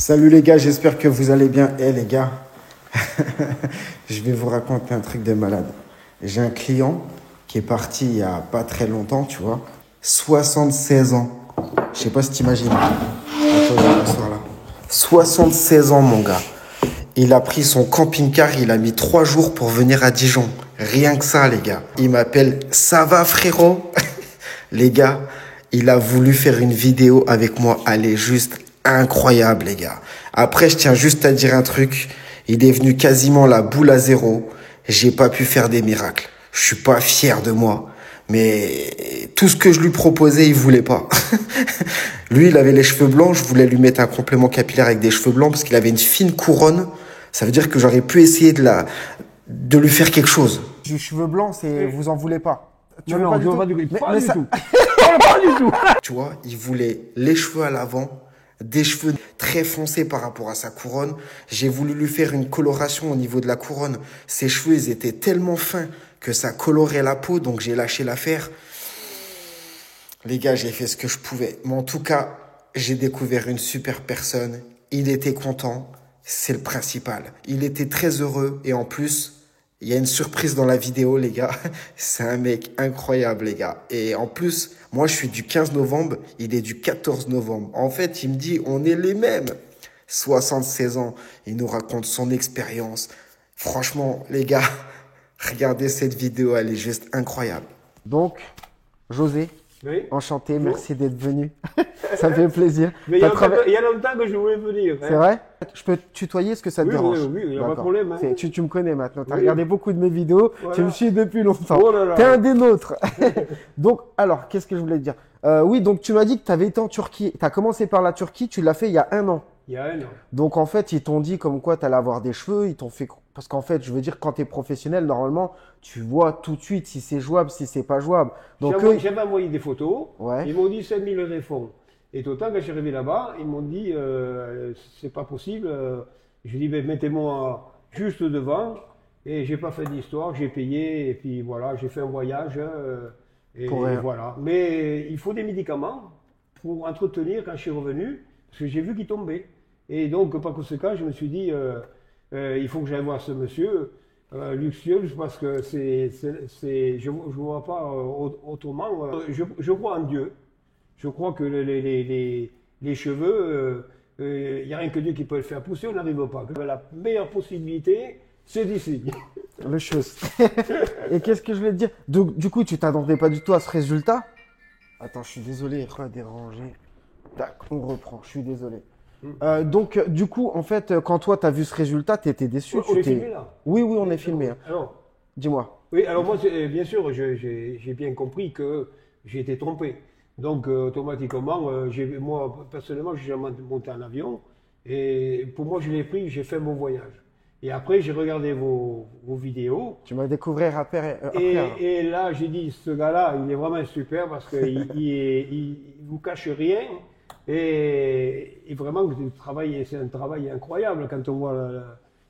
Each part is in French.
Salut les gars, j'espère que vous allez bien. Les gars, je vais vous raconter un truc de malade. J'ai un client qui est parti il y a pas très longtemps, tu vois. 76 ans. Je sais pas si t'imagines. Attends, je vais m'asseoir là. 76 ans, mon gars. Il a pris son camping-car, il a mis 3 jours pour venir à Dijon. Rien que ça, les gars. Il m'appelle, ça va frérot? Les gars, il a voulu faire une vidéo avec moi. Elle est juste incroyable, les gars. Après, je tiens juste à dire un truc. Il est venu quasiment la boule à zéro. J'ai pas pu faire des miracles. Je suis pas fier de moi. Mais tout ce que je lui proposais, il voulait pas. Lui, il avait les cheveux blancs. Je voulais lui mettre un complément capillaire avec des cheveux blancs parce qu'il avait une fine couronne. Ça veut dire que j'aurais pu essayer de lui faire quelque chose. Du cheveux blancs, c'est vous en voulez pas. Tu veux pas du tout. Pas du tout. Tu vois, il voulait les cheveux à l'avant, des cheveux très foncés par rapport à sa couronne. J'ai voulu lui faire une coloration au niveau de la couronne. Ses cheveux, ils étaient tellement fins que ça colorait la peau, donc j'ai lâché l'affaire. Les gars, j'ai fait ce que je pouvais. Mais en tout cas, j'ai découvert une super personne. Il était content. C'est le principal. Il était très heureux. Et en plus, il y a une surprise dans la vidéo, les gars. C'est un mec incroyable, les gars. Et en plus, moi, je suis du 15 novembre. Il est du 14 novembre. En fait, il me dit, on est les mêmes. 76 ans. Il nous raconte son expérience. Franchement, les gars, regardez cette vidéo. Elle est juste incroyable. Donc, José, Oui. enchanté, merci d'être venu. Ça me fait plaisir. Mais il y a longtemps que je voulais venir. C'est vrai? Je peux te tutoyer, est-ce que ça te dérange? Oui, il n'y a pas de problème. Hein. Tu me connais maintenant, tu as Oui. regardé beaucoup de mes vidéos, Voilà. tu me suis depuis longtemps. Oh là là. T'es un des nôtres. Donc, alors, qu'est-ce que je voulais te dire? Oui, donc tu m'as dit que tu avais été en Turquie. Tu as commencé par la Turquie, tu l'as fait il y a 1 an. Il y a un an. Donc en fait, ils t'ont dit comme quoi tu allais avoir des cheveux, ils t'ont fait parce qu'en fait, je veux dire quand tu es professionnel, normalement, tu vois tout de suite si c'est jouable, si c'est pas jouable. Donc J'avais envoyé des photos, Ouais. ils m'ont dit 5000 réfonds. Et autant quand je suis arrivé là-bas, ils m'ont dit c'est pas possible. Je dis ben, mettez-moi juste devant. Et j'ai pas fait d'histoire, j'ai payé et puis voilà, j'ai fait un voyage. Et Pour rien. voilà. Mais il faut des médicaments pour entretenir quand je suis revenu, parce que j'ai vu qu'il tombait. Et donc par conséquent, je me suis dit il faut que j'aille voir ce monsieur. Luxueux, parce que je ne vois pas autrement. Je crois en Dieu. Je crois que les cheveux, il n'y a rien que Dieu qui peut le faire pousser, on n'arrive pas. La meilleure possibilité, c'est d'ici. le chose. Et qu'est-ce que je voulais te dire? Donc, du coup, tu t'attendais pas du tout à ce résultat? Attends, je suis désolé, redéranger. Tac, on reprend, je suis désolé. Donc, du coup, en fait, quand toi, tu as vu ce résultat, tu étais déçu. On est filmé là. Oui, on est filmé. Hein. Alors, Dis-moi. oui, alors moi, bien sûr, j'ai bien compris que j'ai été trompé. Donc, automatiquement, moi, personnellement, j'ai jamais monté en avion. Et pour moi, je l'ai pris, j'ai fait mon voyage. Et après, j'ai regardé vos vidéos. Tu m'as découvert après. Et là, j'ai dit, ce gars-là, il est vraiment super parce qu'il il vous cache rien. Et vraiment, c'est un travail incroyable quand on voit.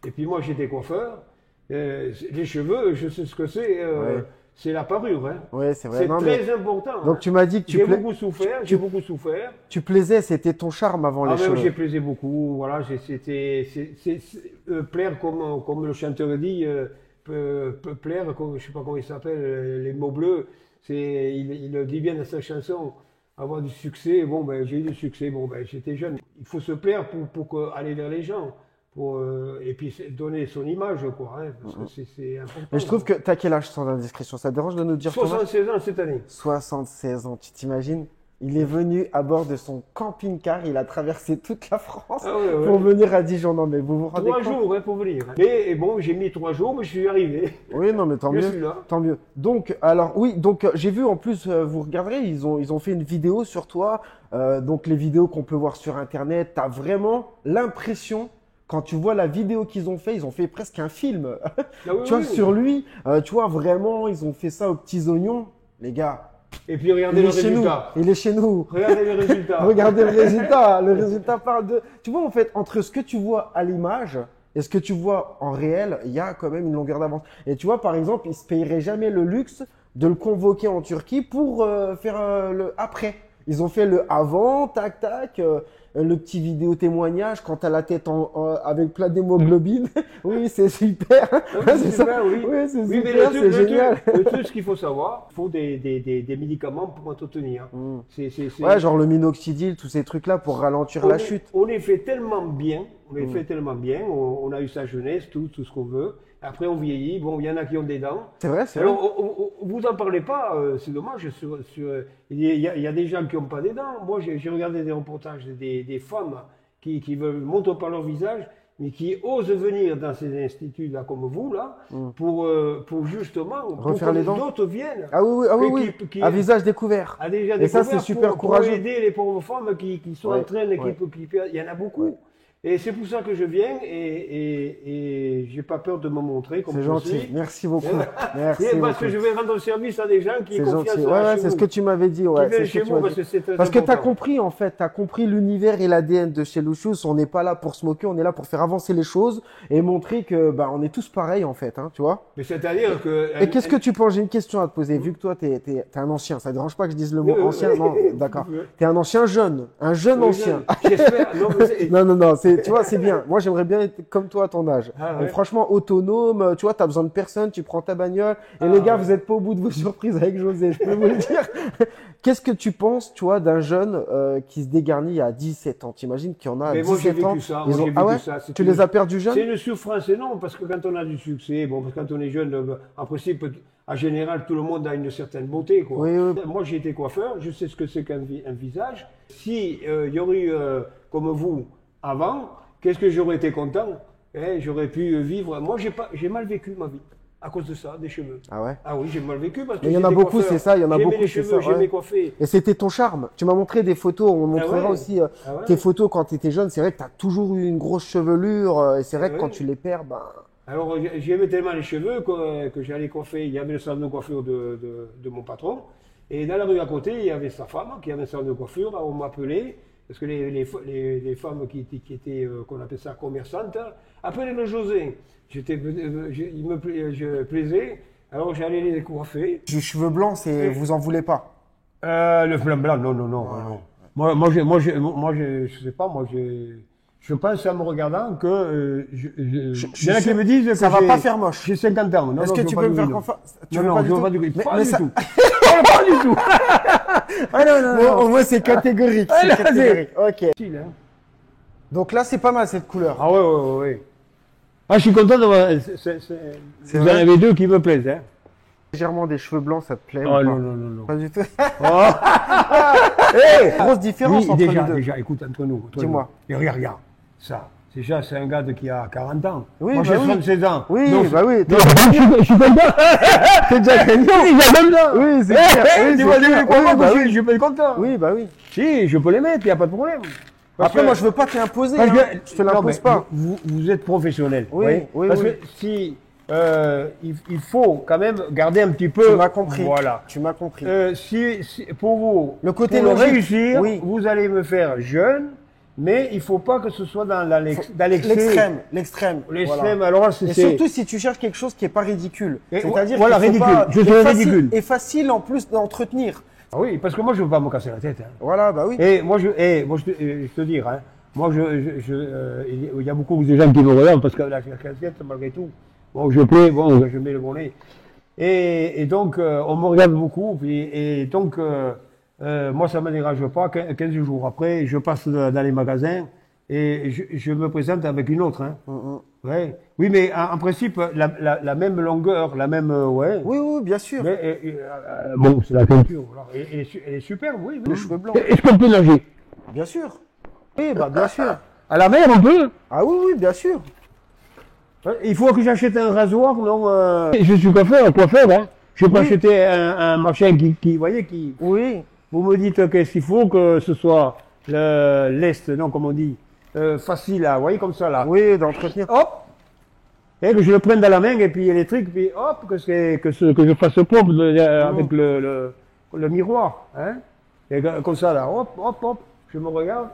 Et puis moi, j'étais coiffeur. Les cheveux, je sais ce que c'est. Ouais. C'est la parure. Hein. Oui, c'est vrai. C'est Non, très mais... important. Donc, hein. tu m'as dit que J'ai beaucoup souffert. J'ai beaucoup souffert. tu plaisais, c'était ton charme avant les cheveux. J'ai plaisé beaucoup. Voilà, c'était plaire comme le chanteur dit, plaire, comme, je sais pas comment il s'appelle, les mots bleus. Il le dit bien dans sa chanson. Avoir du succès, bon ben j'ai eu du succès, bon ben j'étais jeune. Il faut se plaire pour aller vers les gens, et puis donner son image quoi, hein, parce que c'est important. Mais je trouve que t'as quel âge sans indiscrétion? Ça te dérange de nous dire ton âge? 76 ans cette année. 76 ans, tu t'imagines? Il est venu à bord de son camping-car, il a traversé toute la France pour venir à Dijon. Non mais vous vous rendez 3 compte? jours hein, pour venir. Mais bon, j'ai mis 3 jours, mais je suis arrivé. Oui, non mais tant Je mieux. suis là. Tant mieux. Donc, alors oui, donc j'ai vu en plus, vous regarderez, ils ont fait une vidéo sur toi. Donc les vidéos qu'on peut voir sur Internet, t'as vraiment l'impression, quand tu vois la vidéo qu'ils ont fait presque un film. Ah oui, Tu vois, oui. sur lui, tu vois vraiment, ils ont fait ça aux petits oignons. Les gars, Et puis regardez il le est chez nous. résultat. Il est chez nous. Regardez le résultat. Regardez le résultat. Le résultat parle de. Tu vois, en fait, entre ce que tu vois à l'image et ce que tu vois en réel, il y a quand même une longueur d'avance. Et tu vois, par exemple, ils se payeraient jamais le luxe de le convoquer en Turquie pour faire le après. Ils ont fait le avant, tac, tac. le petit vidéo témoignage quand t'as la tête avec plein d'hémoglobine. Oui, c'est super. C'est ça. Super, oui. Oui, c'est Oui, mais super, c'est génial. Le truc, ce qu'il faut savoir, il faut des médicaments pour entretenir. Ouais, genre le minoxidil, tous ces trucs-là pour ralentir la chute. On les fait tellement bien, on a eu sa jeunesse, tout ce qu'on veut. Après, on vieillit, bon, il y en a qui ont des dents. C'est vrai, c'est vrai. Alors, vous en parlez pas, c'est dommage. Il y a des gens qui n'ont pas des dents. Moi, j'ai regardé des reportages des femmes qui montrent pas leur visage, mais qui osent venir dans ces instituts-là, comme vous, là, pour justement refaire pour les que dents. d'autres viennent. Ah oui, à visage découvert. Et ça, c'est super courageux. Pour aider les pauvres femmes qui sont en train, il y en a beaucoup. Et c'est pour ça que je viens et j'ai pas peur de me montrer comme c'est gentil. Suis. Merci beaucoup. Merci parce beaucoup. que je vais rendre service à des gens qui c'est confiance gentil. Ouais, c'est ce que tu m'avais dit. Ouais, qui viennent chez vous parce que tu as compris en fait, tu as compris l'univers et l'ADN de chez Lucius. On n'est pas là pour se moquer, on est là pour faire avancer les choses et montrer que on est tous pareils en fait, hein, tu vois. Mais c'est-à-dire que. Et qu'est-ce que tu penses? J'ai une question à te poser. Vu que toi t'es un ancien, ça te dérange pas que je dise le mot ancien? Non, d'accord. T'es un ancien jeune, un jeune ancien. J'espère. Non, tu vois, c'est bien. Moi, j'aimerais bien être comme toi à ton âge. Ah ouais. Franchement, autonome, tu vois, t'as besoin de personne, tu prends ta bagnole. Et les gars, vous êtes pas au bout de vos surprises avec José, je peux vous le dire. Qu'est-ce que tu penses, tu vois, d'un jeune qui se dégarnit à 17 ans? T'imagines qu'il y en a à 17 ans? Tu les as perdus jeunes? C'est une souffrance énorme parce que quand on a du succès, bon, parce que quand on est jeune, en principe, en général, tout le monde a une certaine beauté, quoi. Oui. Moi, j'ai été coiffeur, je sais ce que c'est qu'un visage. Si il y aurait eu, comme vous, avant, qu'est-ce que j'aurais été content? J'aurais pu vivre. Moi, j'ai mal vécu ma vie à cause de ça, des cheveux. Ah ouais? Ah oui, j'ai mal vécu parce que il y en a beaucoup, c'est ça. Il y en a beaucoup, c'est ça. J'aimais coiffer. Et c'était ton charme. Tu m'as montré des photos. On montrera aussi tes photos quand tu étais jeune. C'est vrai que tu as toujours eu une grosse chevelure. Et c'est vrai que quand tu les perds, Alors, j'aimais tellement les cheveux que j'allais coiffer. Il y avait le salon de coiffure de mon patron. Et dans la rue à côté, il y avait sa femme qui avait un salon de coiffure. On m'appelait. Parce que les femmes qui étaient, qu'on appelle ça, commerçantes, appelez-le José. Je plaisais, alors j'allais les coiffer. Les cheveux blancs, vous en voulez pas? Le blanc, non. Moi, je sais pas, je pense en me regardant que il y en a qui me disent que ça va pas faire moche. J'ai 50 ans. Est-ce que tu peux me faire confiance? Non, je veux pas du tout. Pas du tout. Pas du tout. Ah non. Au moins, c'est catégorique. C'est catégorique. Ok. Donc là, c'est pas mal cette couleur. Ah ouais. Ah, je suis content d'avoir. Vous en avez deux qui me plaisent, hein. Légèrement des cheveux blancs, ça te plaît? Oh non. Pas du tout. Oh. Grosse différence entre les deux. Déjà, écoute, entre nous. Dis-moi. Et regarde. Ça. Déjà, c'est un gars qui a 40 ans. Oui, moi, j'ai 76 ans. Oui, donc, oui. Je suis content. T'es déjà gagnant. Oui, c'est clair. Je peux être content. Oui, oui. Si, je peux les mettre, il n'y a pas de problème. Après, moi, je veux pas te l'imposer. Je te l'impose pas. Vous êtes professionnel. Oui. Parce que si il faut quand même garder un petit peu. Tu m'as compris. Voilà. Tu m'as compris. Si pour vous, le côté pour logique, réussir, vous allez me faire jeune, mais il faut pas que ce soit dans l'excès. L'extrême. Voilà. Alors, et surtout si tu cherches quelque chose qui est pas ridicule. C'est-à-dire ridicule. Je suis ridicule. Et facile en plus d'entretenir. Ah oui, parce que moi, je veux pas me casser la tête. Hein. Voilà, oui. Et moi, je te dis, hein, moi, il y a beaucoup de gens qui me regardent parce que la casquette, malgré tout, bon, je plais, je mets le bonnet. Et donc, on me regarde beaucoup. Et donc, moi, ça ne me dérange pas. 15 jours après, je passe dans les magasins et je me présente avec une autre. Hein. Ouais. Oui, mais en principe, la même longueur, la même. Oui, bien sûr. Mais, bon, c'est la peinture. Elle est superbe, oui. Les cheveux blancs. Est-ce qu'on peut nager? Bien sûr. Oui, bien sûr. À la mer, on peut? Ah oui, bien sûr. Il faut que j'achète un rasoir, non? Je suis coiffeur, hein. Je peux acheter un machin qui, voyez, qui. Oui. Vous me dites qu'est-ce qu'il faut que ce soit l'est, non, comme on dit, facile à, vous voyez, comme ça, là. Oui, d'entretenir. Hop! Et que je le prenne dans la main, et puis électrique, puis hop, que je fasse propre avec le miroir, hein. Et comme ça, là, hop, je me regarde,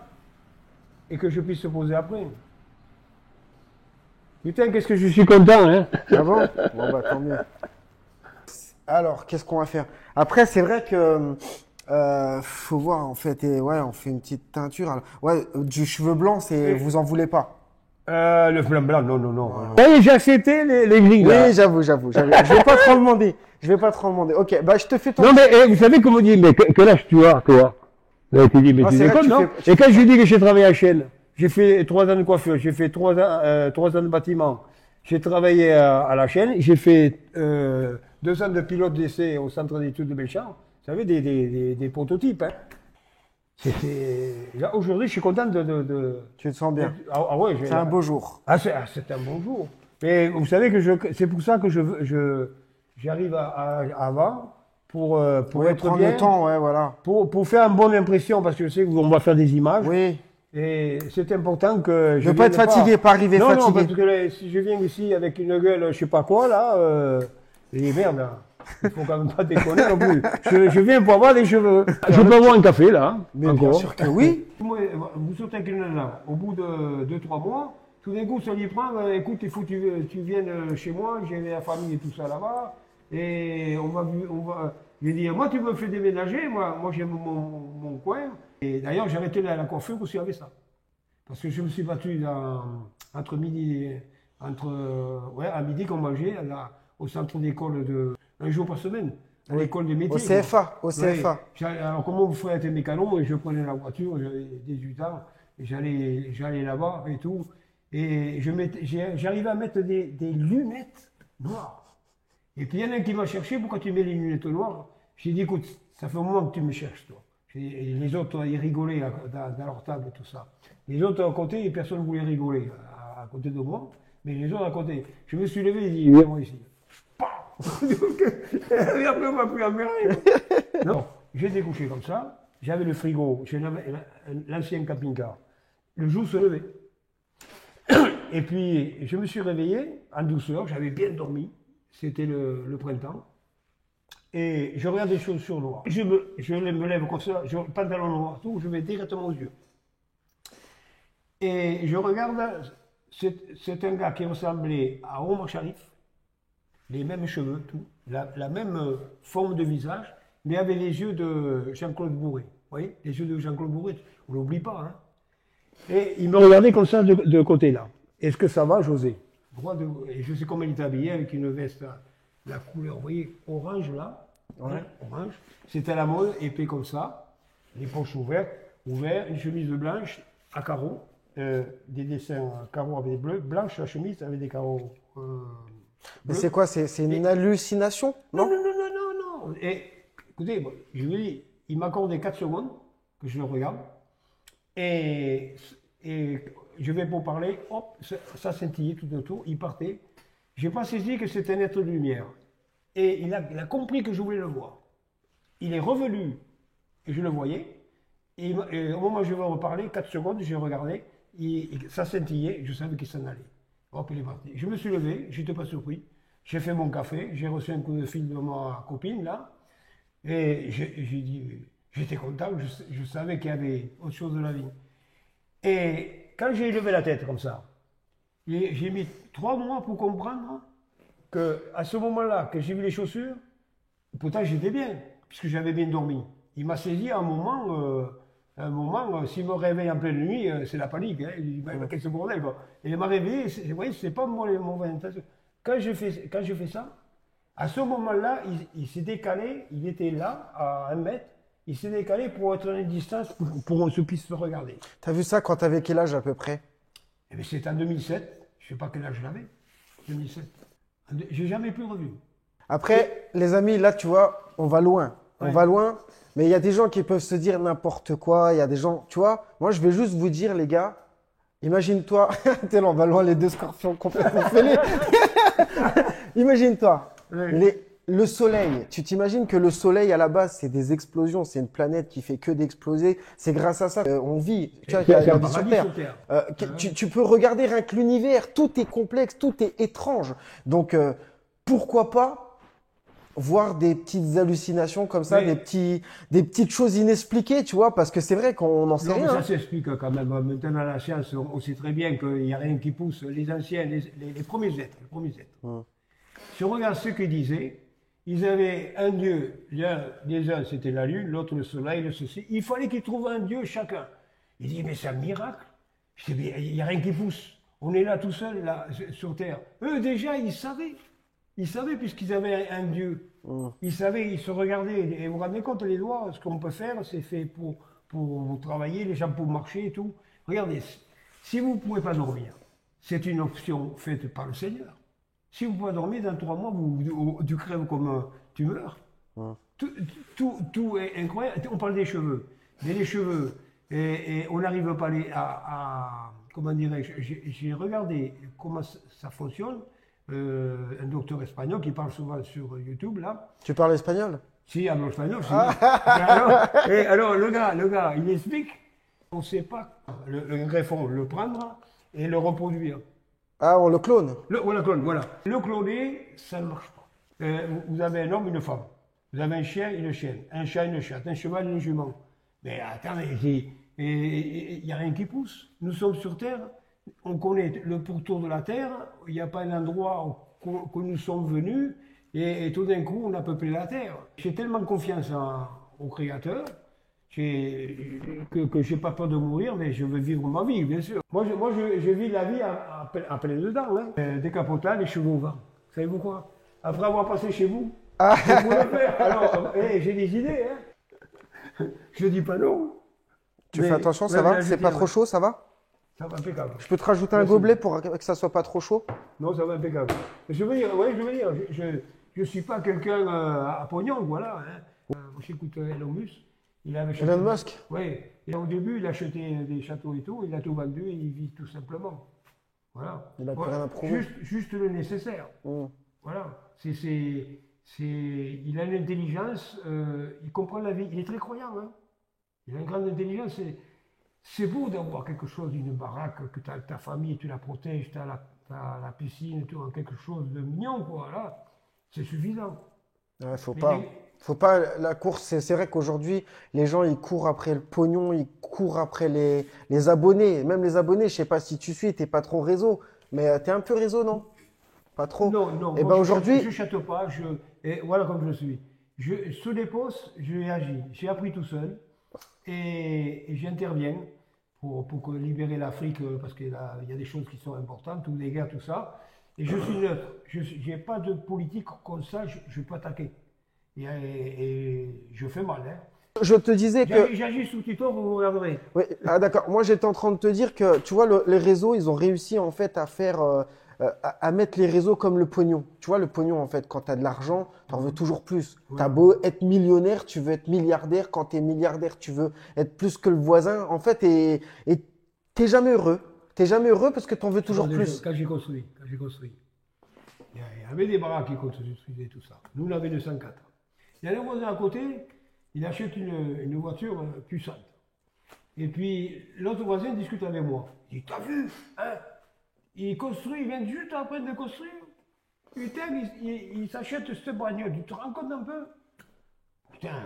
et que je puisse se poser après. Putain, qu'est-ce que je suis content, hein. Ah bon? Bon, tant mieux. Alors, qu'est-ce qu'on va faire? Après, c'est vrai que Faut voir en fait. Et ouais, on fait une petite teinture. Alors, ouais, du cheveu blanc, c'est vous en voulez pas. Le blanc, non, non, non. Oui, j'ai accepté les grilles, là. Oui, j'avoue. Je vais pas trop demander. Ok, bah je te fais ton. Non, mais vous savez comment on dit, mais quel âge tu as, toi? Là, tu dis, mais Ah, tu c'est vrai déconnes, que tu non? fais- Et quand je dis que j'ai travaillé à Chelles, j'ai fait 3 ans de coiffure, j'ai fait 3 ans de bâtiment, j'ai travaillé à la chaîne, j'ai fait 2 ans de pilote d'essai au centre d'études de Belchamp. Vous savez, des prototypes, hein. Là, aujourd'hui, je suis content de. Tu te sens bien. Ah ouais, C'est un beau jour. C'est un bon jour. Mais vous savez que c'est pour ça que j'arrive avant pour Ouais, être prendre bien, le temps, ouais, voilà. pour faire une bonne impression, parce que je sais qu'on va faire des images. Oui. Et c'est important que Je veux pas être fatigué, pas arriver non, fatigué. Non, parce que si je viens ici avec une gueule, je sais pas quoi, là, et merde, hein. Il faut quand même pas déconner non plus. Je viens pour avoir des cheveux. Je peux avoir un café, là, hein, Mais encore. bien sûr que oui. Moi, vous sortez avec une nana, au bout de 2-3 mois, tout d'un coup, ça lui prend, écoute, il faut que tu viennes chez moi, j'ai la famille et tout ça là-bas, et on va, je lui dis, moi tu me fais déménager, moi j'ai mon coin, et d'ailleurs j'ai arrêté la coiffure aussi avec ça, parce que je me suis battu entre midi, à midi qu'on mangeait, au centre d'école un jour par semaine. À l'école des métiers. Au CFA. Ouais. Alors, comment vous frère était mécano, et je prenais la voiture, j'avais 18 ans, et j'allais là-bas et tout. Et j'arrivais à mettre des lunettes noires. Et puis il y en a un qui m'a cherché, pourquoi tu mets les lunettes noires? J'ai dit, écoute, ça fait un moment que tu me cherches, toi. Et les autres, ils rigolaient dans leur table et tout ça. Les autres à côté, personne ne voulait rigoler à côté de moi, mais les autres à côté. Je me suis levé et dit, viens-moi ici. Et après, on m'a pris en mer. Non, j'ai découché comme ça. J'avais le frigo, j'ai l'ancien camping-car. Le jour se levait. Et puis, je me suis réveillé en douceur, j'avais bien dormi. C'était le printemps. Et je regarde des chaussures noires. Je me lève comme ça, pantalon noir, tout, je mets directement aux yeux. Et je regarde, c'est un gars qui ressemblait à Omar Sharif. Les mêmes cheveux, tout, la même forme de visage, mais avec les yeux de Jean-Claude Bourré. Vous voyez, les yeux de Jean-Claude Bourré, on l'oublie pas. Hein. Et il me regardait comme ça de côté là. Est-ce que ça va, José? Et je sais comment il était habillé avec une veste, la couleur, vous voyez, orange là, ouais. Hein, orange. C'était à la mode, épais comme ça, les poches ouvertes, une chemise blanche à carreaux, des dessins carreaux avec des bleus, blanche la chemise avec des carreaux. Mais c'est quoi? C'est une hallucination? Non. Et écoutez, je lui dis, il m'accordait 4 secondes que je le regarde. Et je vais pour parler, hop, ça scintillait tout autour, il partait. Je n'ai pas saisi que c'était un être de lumière. Et il a compris que je voulais le voir. Il est revenu, et je le voyais. Et au moment où je vais reparler, 4 secondes, j'ai regardé, ça scintillait, je savais qu'il s'en allait. Hop, il est parti. Je me suis levé, je n'étais pas surpris. J'ai fait mon café, j'ai reçu un coup de fil de ma copine, là. Et j'ai dit, j'étais content, je savais qu'il y avait autre chose de la vie. Et quand j'ai levé la tête comme ça, j'ai mis 3 mois pour comprendre qu'à ce moment-là, que j'ai vu les chaussures, pourtant j'étais bien, puisque j'avais bien dormi. Il m'a saisi à un moment, s'il me réveille en pleine nuit, c'est la panique. Hein. Il dit, qu'est-ce que bordel, quoi. Et il m'a réveillé, vous voyez, c'est pas mon intention. Quand je fais ça, à ce moment-là, il s'est décalé, il était là, à 1 mètre, il s'est décalé pour être à une distance, pour qu'on se puisse se regarder. T'as vu ça quand t'avais quel âge à peu près? Eh bien, c'était en 2007, je sais pas quel âge j'avais, 2007. J'ai jamais plus revu. Après, les amis, là, tu vois, on va loin. Ouais. On va loin. Mais il y a des gens qui peuvent se dire n'importe quoi. Il y a des gens, tu vois. Moi, je vais juste vous dire, les gars, imagine-toi. T'es là, on va loin, les 2 scorpions complètement fêlés. Imagine-toi. Ouais. Le soleil. Tu t'imagines que le soleil, à la base, c'est des explosions. C'est une planète qui fait que d'exploser. C'est grâce à ça qu'on vit. Tu vois, qu'il y a la vie sur Terre. Tu peux regarder rien que l'univers. Tout est complexe, tout est étrange. Donc, pourquoi pas voir des petites hallucinations comme ça, des petites choses inexpliquées, tu vois, parce que c'est vrai qu'on n'en sait rien. Ça s'explique quand même. Maintenant, la science, on sait très bien qu'il n'y a rien qui pousse les anciens, les premiers êtres. Si on regarde ce qu'ils disaient, Ils avaient un dieu. Les uns, c'était la lune, l'autre le soleil, le ceci. Il fallait qu'ils trouvent un dieu chacun. Il dit, mais c'est un miracle. Je dis, mais il n'y a rien qui pousse. On est là tout seul, là, sur Terre. Eux, déjà, ils savaient. Ils savaient puisqu'ils avaient un dieu. Ils savaient, ils se regardaient. Et vous vous rendez compte, les doigts, ce qu'on peut faire, c'est fait pour travailler, les gens pour marcher et tout. Regardez, si vous ne pouvez pas dormir, c'est une option faite par le Seigneur. Si vous pouvez dormir, dans 3 mois, tu crèves comme tu meurs. Tout est incroyable. On parle des cheveux. Mais les cheveux, et on n'arrive pas à comment dirais-je, j'ai regardé comment ça fonctionne. Un docteur espagnol qui parle souvent sur YouTube, là. Tu parles espagnol? Si, hablo espagnol. Si. Alors, le gars, il explique, on ne sait pas le greffon, le prendre et le reproduire. Ah, on le clone? Voilà, clone, voilà. Le cloner, ça ne marche pas. Vous avez un homme, une femme. Vous avez un chien, une chienne. Un chat, une chatte. Un cheval, une jument. Mais attendez, il n'y a rien qui pousse. Nous sommes sur Terre. On connaît le pourtour de la Terre. Il n'y a pas un endroit où nous sommes venus. Et tout d'un coup, on a peuplé la Terre. J'ai tellement confiance au Créateur que je n'ai pas peur de mourir, mais je veux vivre ma vie, bien sûr. Moi, je vis la vie à plein dedans. Hein. Décapotable, les cheveux au vent. Savez-vous quoi? Après avoir passé chez vous, je vous le faire. Alors, j'ai des idées. Hein. Je ne dis pas non. Tu fais attention, ça va? C'est pas trop chaud, ça va? Ça va impeccable. Je peux te rajouter un gobelet pour que ça soit pas trop chaud? Non, ça va impeccable. Je veux dire, je ne suis pas quelqu'un à pognon, voilà. Hein. J'écoute Elon Musk. Elon Musk? Oui. Et au début, il a acheté des châteaux et tout, il a tout vendu et il vit tout simplement. Voilà. Il a plus rien à prouver. Juste le nécessaire. Voilà. Il a une intelligence, il comprend la vie. Il est très croyant. Hein. Il a une grande intelligence. C'est beau d'avoir quelque chose, une baraque, que ta famille, tu la protèges, tu as la piscine, tu as quelque chose de mignon, quoi. Là, c'est suffisant. Ouais, faut pas la course. C'est vrai qu'aujourd'hui, les gens, ils courent après le pognon, ils courent après les abonnés. Même les abonnés, je sais pas si tu suis, t'es pas trop réseau, mais t'es un peu réseau, non? Pas trop? Non. Et ben aujourd'hui, je chatte pas. Et voilà comme je suis. Sous les postes, je réagis. J'ai appris tout seul et j'interviens pour libérer l'Afrique parce qu'il y a des choses qui sont importantes, toutes les guerres, tout ça. Et je suis neutre. Je n'ai pas de politique comme ça. Je peux attaquer. Et je fais mal. Hein. Je te disais que... J'agis sous tuto, vous regarderez. Oui, ah d'accord. Moi, j'étais en train de te dire que, tu vois, les réseaux, ils ont réussi en fait à faire, à mettre les réseaux comme le pognon. Tu vois, le pognon, en fait, quand tu as de l'argent, tu en veux toujours plus. Ouais. Tu as beau être millionnaire, tu veux être milliardaire. Quand tu es milliardaire, tu veux être plus que le voisin. En fait, et tu n'es jamais heureux. Tu n'es jamais heureux parce que tu en veux toujours plus. Quand j'ai construit, il y avait des baraques qui construisaient tout ça. Nous, on avait 204. Il y a un voisin à côté, il achète une voiture puissante. Et puis, l'autre voisin discute avec moi. Il dit, t'as vu, hein? Il construit, il vient juste après de construire. Putain, il s'achète cette bagnole. Tu te rends compte un peu? Putain,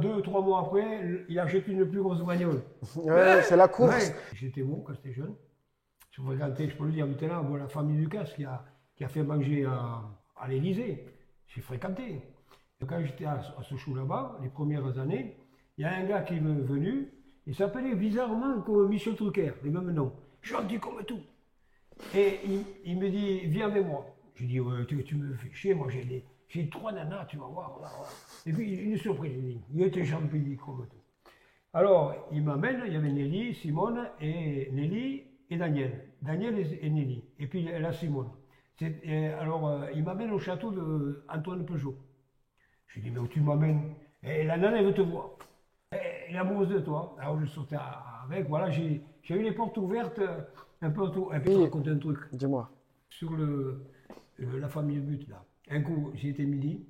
2, 3 mois après, il achète une plus grosse bagnole. Ouais, c'est la course. Ouais. J'étais bon quand j'étais jeune. Je fréquentais, je peux le dire maintenant, la famille Lucas qui a fait manger à l'Élysée. J'ai fréquenté. Quand j'étais à Sochaux là-bas, les premières années, il y a un gars qui est venu, il s'appelait bizarrement comme Michel Drucker, les mêmes noms. Gentil comme tout. Et il me dit, viens avec moi. Je dis, ouais, tu me fais chier, moi j'ai 3 nanas, tu vas voir. Et puis une surprise, il était gentil comme tout. Alors, il m'amène, il y avait Nelly, Simone, et Nelly et Daniel. Daniel et Nelly. Et puis la Simone. Alors, il m'amène au château d'Antoine Peugeot. Je lui dis, mais où tu m'amènes? Et la nana, elle veut te voir. Elle est amoureuse de toi. Alors, je sortais avec, voilà, j'ai eu les portes ouvertes un peu autour. Et puis, je te raconte un truc. Dis-moi. Sur la famille But, là. Un coup, j'y étais midi,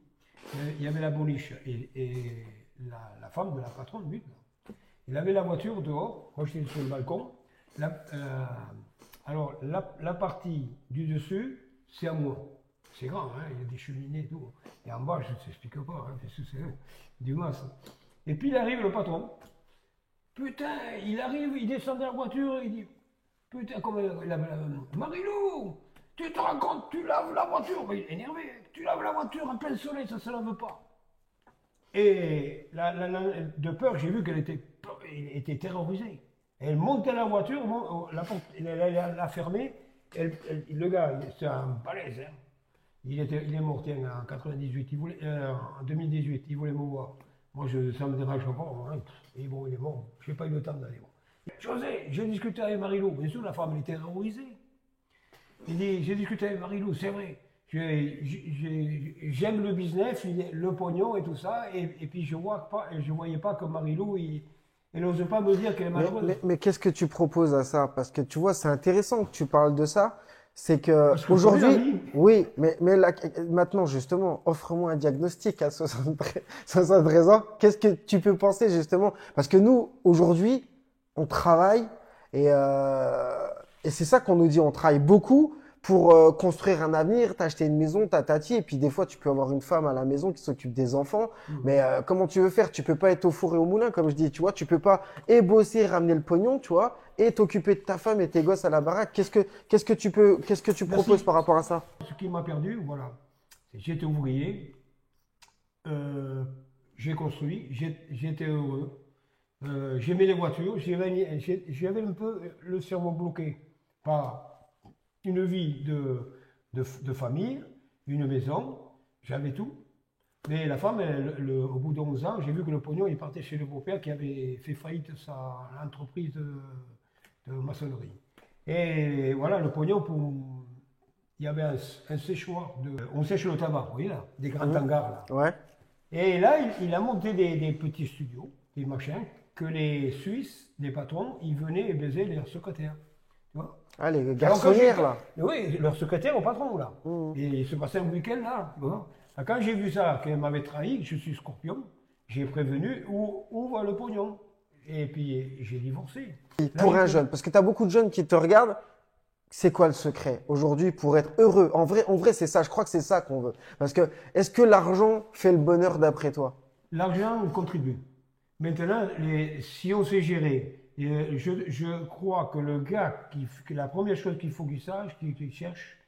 il y avait la boliche et la femme de la patronne But, là. Il avait la voiture dehors, moi j'étais sur le balcon. Alors, la partie du dessus, c'est à moi. C'est grand, hein, il y a des cheminées et tout. Et en bas, je ne t'explique pas, hein, c'est du masse. Et puis il arrive, le patron. Putain, il arrive, il descend de la voiture, il dit, putain, comme Marilou, Tu te rends compte, tu laves la voiture. Mais il est énervé. Tu laves la voiture en plein soleil, ça ne se lave pas. Et de peur, j'ai vu qu'elle était terrorisée. Elle montait la voiture, la porte, elle l'a fermée. Le gars, c'est un balèze. Hein. Il est mort tiens, en 98, en 2018, il voulait me voir. Moi, ça me dérange pas. Hein. Et bon, il est mort. Je n'ai pas eu le temps d'aller voir. José, j'ai discuté avec Marilou. Bien sûr, la femme, elle était terrorisée. Il dit, j'ai discuté avec Marilou, c'est vrai. J'aime le business, le pognon et tout ça. Et puis, je voyais pas que Marilou, elle n'ose pas me dire qu'elle est malheureuse. Mais qu'est-ce que tu proposes à ça? Parce que tu vois, c'est intéressant que tu parles de ça. C'est que aujourd'hui, oui, mais là, maintenant justement, offre-moi un diagnostic à 73 ans. Qu'est-ce que tu peux penser justement? Parce que nous, aujourd'hui, on travaille et c'est ça qu'on nous dit. On travaille beaucoup pour construire un avenir, t'acheter une maison, tatati, et puis des fois tu peux avoir une femme à la maison qui s'occupe des enfants, mais comment tu veux faire? Tu peux pas être au four et au moulin, comme je dis, tu vois, tu peux pas et bosser, ramener le pognon, tu vois, et t'occuper de ta femme et tes gosses à la baraque. Qu'est-ce que tu proposes par rapport à ça? Ce qui m'a perdu, voilà, j'étais ouvrier, j'ai construit, j'étais heureux, j'aimais les voitures, j'avais un peu le cerveau bloqué par une vie de famille, une maison, j'avais tout. Mais la femme, au bout de 11 ans, j'ai vu que le pognon, il partait chez le beau-père qui avait fait faillite sa entreprise de maçonnerie. Et voilà, le pognon, il y avait un séchoir. On sèche le tabac, vous voyez là, des grands hangars là. Ouais. Et là, il a monté des petits studios, des machins, que les Suisses, les patrons, ils venaient et baisaient leurs secrétaires. Tu vois? Ah, les garçonnières, là. Oui, leur secrétaire au patron, là. Et il se passait un week-end, là. Quand j'ai vu ça, qu'elle m'avait trahi, je suis scorpion, j'ai prévenu où va le pognon. Et puis, j'ai divorcé. Pour un jeune, parce que tu as beaucoup de jeunes qui te regardent, c'est quoi le secret aujourd'hui pour être heureux? En vrai, c'est ça. Je crois que c'est ça qu'on veut. Parce que, est-ce que l'argent fait le bonheur d'après toi? L'argent contribue. Maintenant, si on sait gérer, je crois que le gars, que la première chose qu'il faut qu'il sache, qu'il cherche,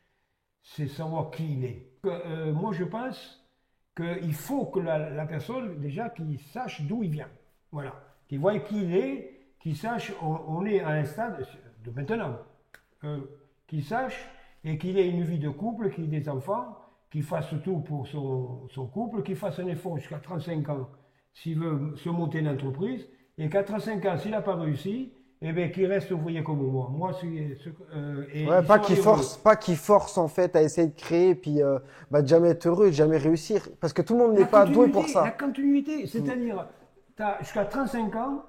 c'est savoir qui il est. Moi, je pense qu'il faut que la personne, déjà, qu'il sache d'où il vient. Voilà. Qu'il voie qui il est, qu'il sache, on est à un stade de maintenant, qu'il sache et qu'il ait une vie de couple, qu'il ait des enfants, qu'il fasse tout pour son couple, qu'il fasse un effort jusqu'à 35 ans s'il veut se monter une entreprise, et qu'à 35 ans, s'il n'a pas réussi, eh bien, qu'il reste ouvrier comme moi. Moi, pas qu'il force en fait à essayer de créer, et puis de jamais être heureux, de jamais réussir, parce que tout le monde n'est pas doué pour ça. La continuité, c'est-à-dire, jusqu'à 35 ans,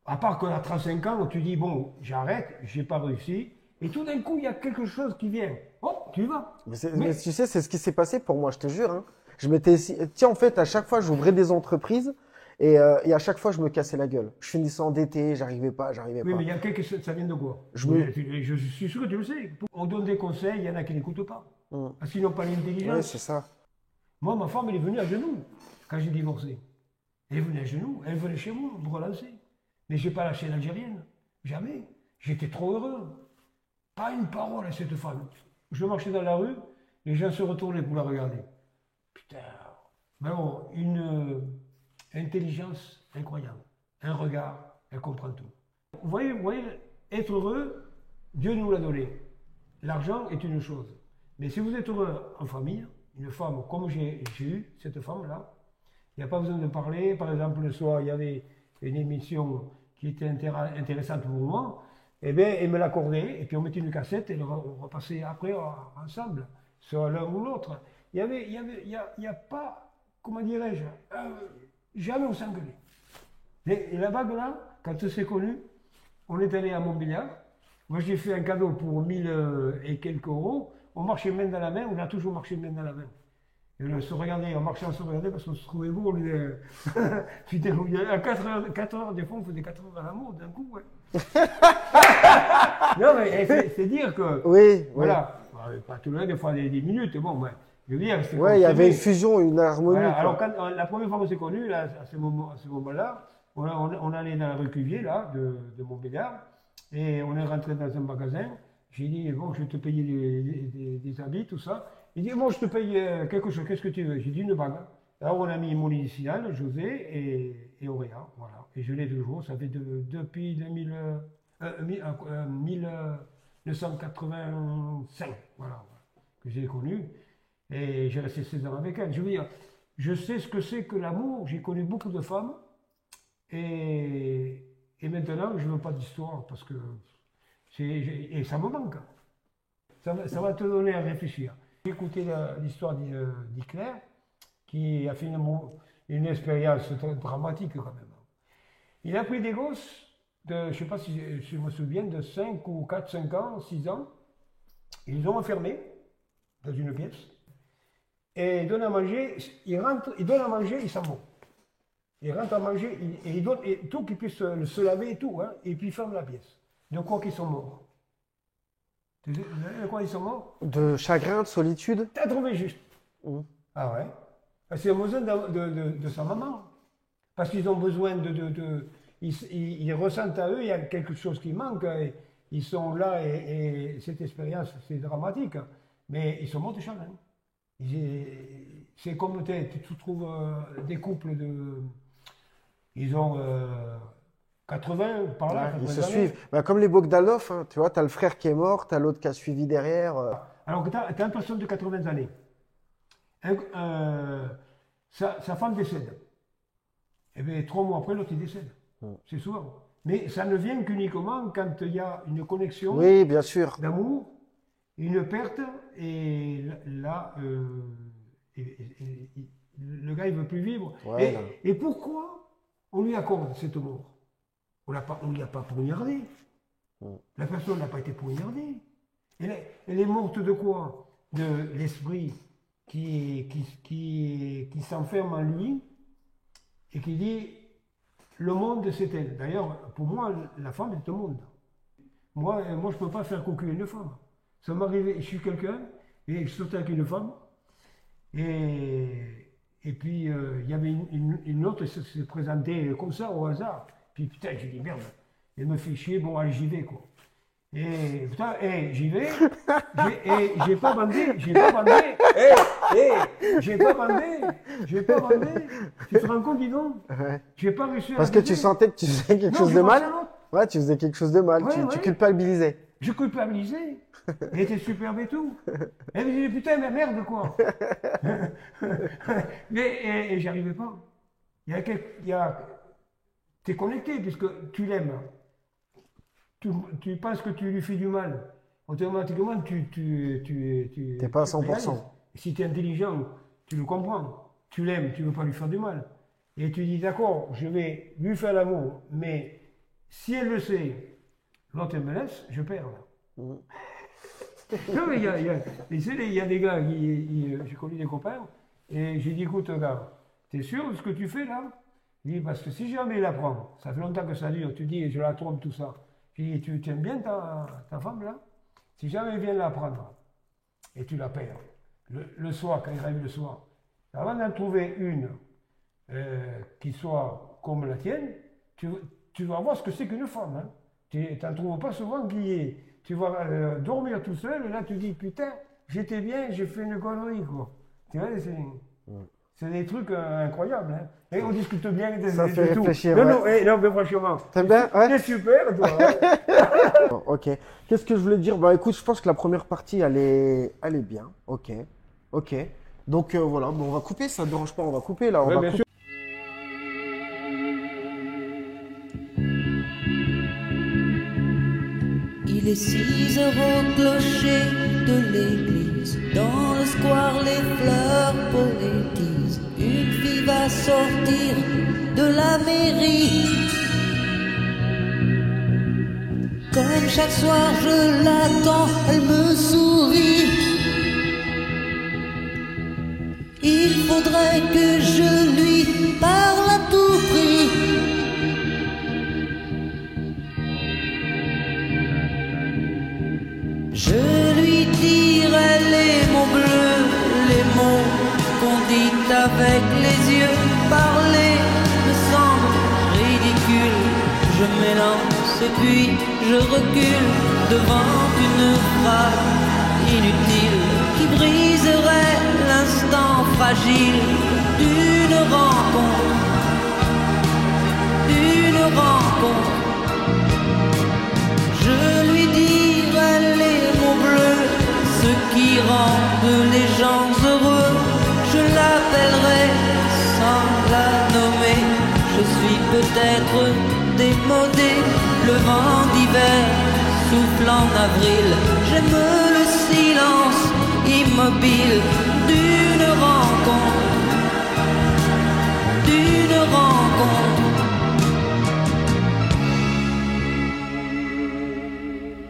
à part qu'à 35 ans, tu dis, bon, j'arrête, j'ai pas réussi, et tout d'un coup, il y a quelque chose qui vient. Oh, tu y vas. Mais tu sais, c'est ce qui s'est passé pour moi, je te jure. Hein. Tiens, en fait, à chaque fois, j'ouvrais des entreprises, et à chaque fois, je me cassais la gueule. Je finissais endetté, j'arrivais pas. Oui, mais il y a ça vient de quoi? Je suis sûr que tu le sais. On donne des conseils, il y en a qui n'écoutent pas. Parce qu'ils n'ont pas l'intelligence. Oui, c'est ça. Moi, ma femme, elle est venue à genoux quand j'ai divorcé. Elle est venue à genoux, elle venait chez moi me relancer. Mais je n'ai pas lâché l'Algérienne. Jamais. J'étais trop heureux. Pas une parole à cette femme. Je marchais dans la rue, les gens se retournaient pour la regarder. Putain. Mais bon, une intelligence incroyable. Un regard, elle comprend tout. Vous voyez, être heureux, Dieu nous l'a donné. L'argent est une chose. Mais si vous êtes heureux en famille, une femme comme j'ai eu, cette femme-là, il n'y a pas besoin de parler. Par exemple, le soir, il y avait une émission qui était intéressante pour moi. Eh bien, elle me l'accordait, et puis on mettait une cassette, et on repassait après ensemble, sur l'un ou l'autre. Il y a pas, comment dirais-je, jamais on s'engueulait. Et la bague là, quand c'est connu, on est allé à Montbéliard. Moi, j'ai fait un cadeau pour 1000 et quelques euros. On marchait main dans la main, on a toujours marché main dans la main. Et on se regardait, on marchait, on se regardait parce qu'on se trouvait beau. Putain, à 4 heures, des fois, on faisait 4 heures à l'amour d'un coup, ouais. Non, mais c'est dire que. Oui, voilà. Oui. Pas tout le monde, des fois des minutes, bon, ouais. Je veux dire, ouais, il y avait une fusion, une harmonie. Voilà. Alors, la première fois qu'on s'est connus, là, à ce moment-là, on allait dans la rue Cuvier, là, de Montbéliard, et on est rentré dans un magasin, J'ai dit, bon, je vais te payer des habits, tout ça. Il dit, bon, je te paye quelque chose, qu'est-ce que tu veux? J'ai dit, une bague. Alors, on a mis mon initial, José et Auréa, voilà. Et je l'ai toujours, ça fait depuis 1985, voilà, que j'ai connu. Et j'ai resté 16 ans avec elle. Je veux dire, je sais ce que c'est que l'amour, j'ai connu beaucoup de femmes. Et maintenant, je ne veux pas d'histoire, parce que et ça me manque. Ça va te donner à réfléchir. J'ai écouté l'histoire d'Hitler, qui a fait une expérience dramatique quand même. Il a pris des gosses, je ne sais pas si je me souviens, de 5 ou 4, 5 ans, 6 ans. Ils les ont enfermés dans une pièce. Et il donne à manger, il donne à manger, il s'en va. Il rentre à manger, et il donne tout qu'ils puissent se laver et tout, hein, et puis il ferme la pièce. De quoi qu'ils sont morts? De quoi ils sont morts? De chagrin, de solitude? T'as trouvé juste. Ah ouais? Parce qu'ils ont besoin de sa maman. Parce qu'ils ont besoin ils ressentent à eux, il y a quelque chose qui manque. Et ils sont là, et cette expérience, c'est dramatique. Mais ils sont morts de chagrin. C'est comme tu trouves des couples ils ont 80 par là. Ils se suivent. Bah, comme les Bogdanov, hein, tu vois, tu as le frère qui est mort, tu as l'autre qui a suivi derrière. Alors que tu as une personne de 80 années. Sa femme décède. Et bien 3 mois après, l'autre il décède. C'est souvent. Mais ça ne vient qu'uniquement quand il y a une connexion, oui, bien sûr, d'amour, une perte, et là, le gars il ne veut plus vivre. Ouais, et pourquoi on lui accorde cette mort? On ne lui a pas poignardé. La personne n'a pas été poignardée. Elle est morte de quoi? De l'esprit qui s'enferme en lui et qui dit le monde c'est elle. D'ailleurs, pour moi, la femme est un monde. Moi je ne peux pas faire conclure une femme. Ça m'est arrivé, je suis quelqu'un et je sortais avec une femme et puis il y avait une autre qui s'est présentée comme ça au hasard. Puis putain, j'ai dit merde, elle me fait chier, bon allez j'y vais quoi. Et putain, j'y vais, j'ai pas bandé, j'ai pas bandé, j'ai pas bandé, tu te rends compte, dis donc, ouais. J'ai pas réussi à parce que tu sentais que tu faisais quelque chose de mal. Ouais, tu faisais quelque chose de mal, ouais, tu culpabilisais. Je culpabilisais, elle était superbe et tout. Elle me disait putain, mais merde quoi. Et j'y arrivais pas. T'es connecté puisque tu l'aimes. Tu penses que tu lui fais du mal. Automatiquement, T'es pas à 100%. Si tu es intelligent, tu le comprends. Tu l'aimes, tu ne veux pas lui faire du mal. Et tu dis, d'accord, je vais lui faire l'amour, mais si elle le sait, l'autre elle me laisse, je perds. Non, mais il y a des gars, j'ai connu des copains, et j'ai dit, écoute, gars, t'es sûr de ce que tu fais là? Il dit, parce que si jamais il la prend, ça fait longtemps que ça dure, tu dis, je la trompe, tout ça. J'ai dit, tu aimes bien ta femme là? Si jamais elle vient la prendre, et tu la perds, le soir, quand il arrive le soir, avant d'en trouver une qui soit comme la tienne, tu vas voir ce que c'est qu'une femme. Hein. Tu n'en trouves pas souvent qui est. Tu vas dormir tout seul, et là tu dis, putain, j'étais bien, j'ai fait une connerie, quoi. Tu vois, c'est des trucs incroyables. Hein. Et on discute bien ça fait tout. réfléchir. Non, ouais. non, mais franchement. T'aimes bien? Ouais. C'est super, toi. Bon, ok. Qu'est-ce que je voulais dire? Bah écoute, je pense que la première partie, elle est bien. Ok. Ok. Donc voilà, bon, on va couper, ça ne dérange pas, on va couper là. On va couper. Il est 6 heures au clocher de l'église. Dans le square, les fleurs poétisent. Une fille va sortir de la mairie. Comme chaque soir, je l'attends, elle me sourit. Il faudrait que je lui parle à tout prix. Je lui dirai les mots bleus, les mots qu'on dit avec les yeux. Parler me semble ridicule. Je m'élance et puis je recule devant une fragile d'une rencontre, d'une rencontre. Je lui dirai les mots bleus, ceux qui rendent les gens heureux. Je l'appellerai sans la nommer. Je suis peut-être démodé, le vent d'hiver souffle en avril. J'aime le silence immobile d'une rencontre, d'une rencontre.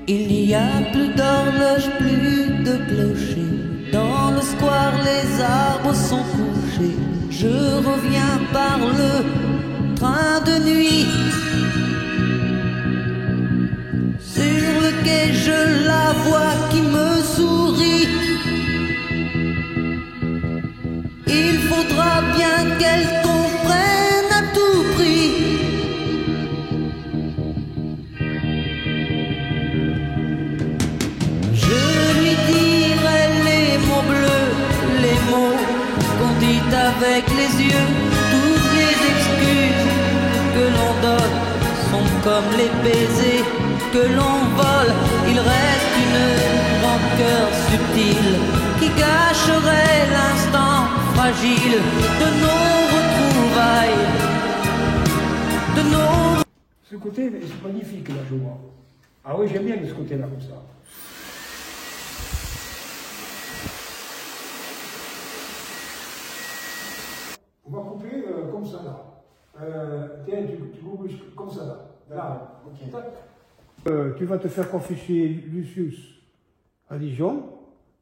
Il n'y a plus d'horloge, plus de clocher. Dans le square, les arbres sont couchés. Je reviens par le train de nuit. Sur le quai, je la vois qui me sourit. Il faudra bien qu'elle comprenne à tout prix. Je lui dirai les mots bleus, les mots qu'on dit avec les yeux. Toutes les excuses que l'on donne sont comme les baisers que l'on vole. Il reste une rancœur subtile qui cacherait l'instant fragile de nos retrouvailles, de nos... Ce côté, c'est magnifique là, je vois. Ah oui, j'aime bien ce côté-là comme ça. On va couper comme ça là. Tiens, tu coupes comme ça là. Là, ok. Tac. Tu vas te faire confier Lucius à Dijon.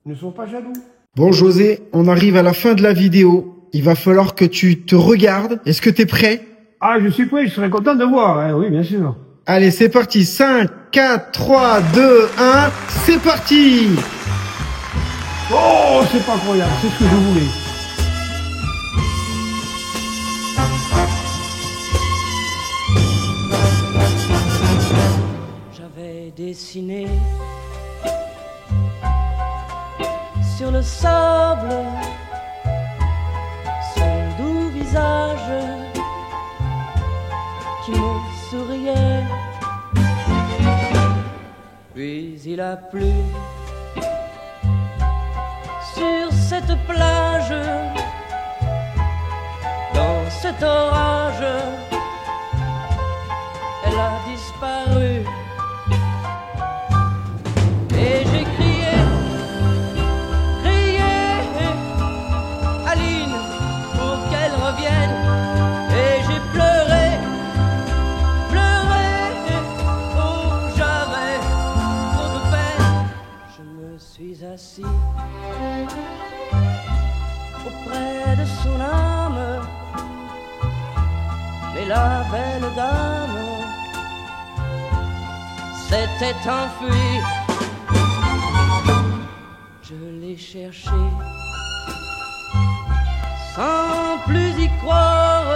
Ne sois pas jaloux. Bon José, on arrive à la fin de la vidéo. Il va falloir que tu te regardes. Est-ce que t'es prêt? Ah, je suis prêt, je serais content de voir. Hein. Oui, bien sûr. Allez, c'est parti. 5, 4, 3, 2, 1. C'est parti! Oh, c'est pas incroyable, c'est ce que je voulais. J'avais dessiné sur le sable son doux visage qui me souriait. Puis il a plu sur cette plage, dans cet orage, elle a disparu. Et j'ai crié, crié, Aline, pour qu'elle revienne. Et j'ai pleuré, pleuré, oh j'avais trop de peine. Je me suis assis auprès de son âme, mais la belle dame s'était enfuie. Je l'ai cherché sans plus y croire,